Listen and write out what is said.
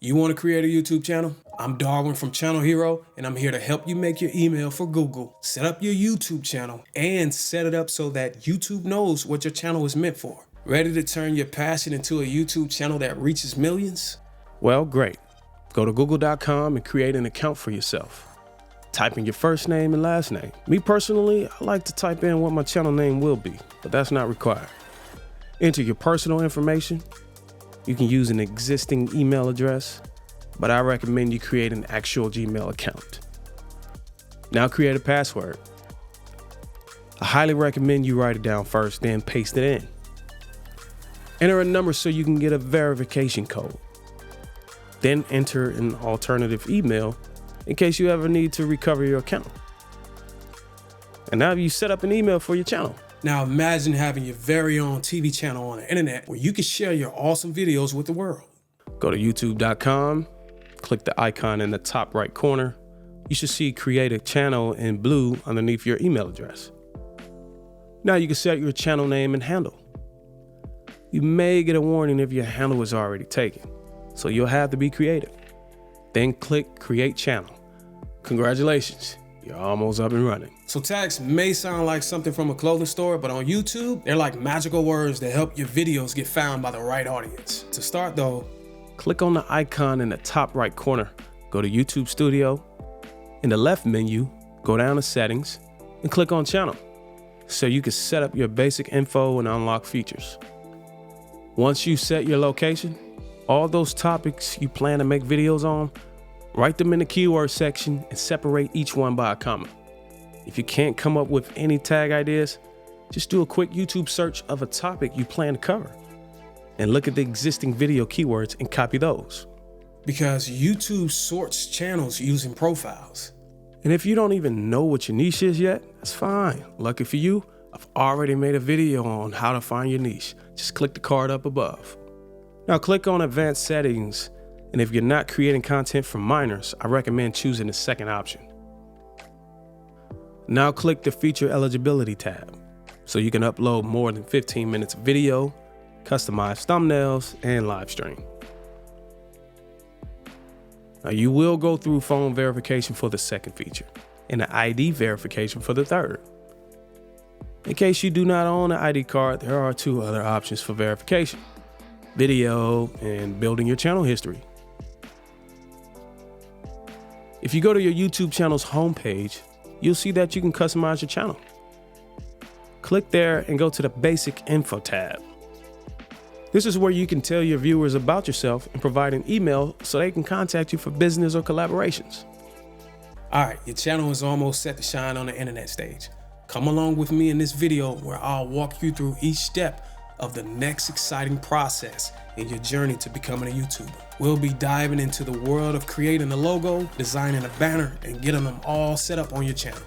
You want to create a YouTube channel? I'm Darwyn from Channel Hero, and I'm here to help you make your email for Google, set up your YouTube channel, and set it up so that YouTube knows what your channel is meant for. Ready to turn your passion into a YouTube channel that reaches millions? Well, great. Go to google.com and create an account for yourself. Type in your first name and last name. Me personally, I like to type in what my channel name will be, but that's not required. Enter your personal information. You can use an existing email address, but I recommend you create an actual Gmail account. Now create a password. I highly recommend you write it down first, then paste it in. Enter a number so you can get a verification code. Then enter an alternative email in case you ever need to recover your account. And now you set up an email for your channel. Now imagine having your very own TV channel on the internet where you can share your awesome videos with the world. Go to youtube.com, click the icon in the top right corner. You should see create a channel in blue underneath your email address. Now you can set your channel name and handle. You may get a warning if your handle is already taken, so you'll have to be creative. Then click create channel. Congratulations, you're almost up and running. So tags may sound like something from a clothing store, but on YouTube, they're like magical words that help your videos get found by the right audience. To start though, click on the icon in the top right corner, go to YouTube Studio. In the left menu, go down to settings and click on channel so you can set up your basic info and unlock features. Once you set your location, all those topics you plan to make videos on, write them in the keyword section and separate each one by a comma. If you can't come up with any tag ideas, just do a quick YouTube search of a topic you plan to cover and look at the existing video keywords and copy those. Because YouTube sorts channels using profiles. And if you don't even know what your niche is yet, that's fine. Lucky for you, I've already made a video on how to find your niche. Just click the card up above. Now click on advanced settings, and if you're not creating content for minors, I recommend choosing the second option. Now click the feature eligibility tab, so you can upload more than 15 minutes of video, customize thumbnails, and live stream. Now you will go through phone verification for the second feature, and the ID verification for the third. In case you do not own an ID card, there are two other options for verification: video and building your channel history. If you go to your YouTube channel's homepage, you'll see that you can customize your channel. Click there and go to the basic info tab. This is where you can tell your viewers about yourself and provide an email so they can contact you for business or collaborations. All right, your channel is almost set to shine on the internet stage. Come along with me in this video where I'll walk you through each step of the next exciting process in your journey to becoming a YouTuber. We'll be diving into the world of creating a logo, designing a banner, and getting them all set up on your channel.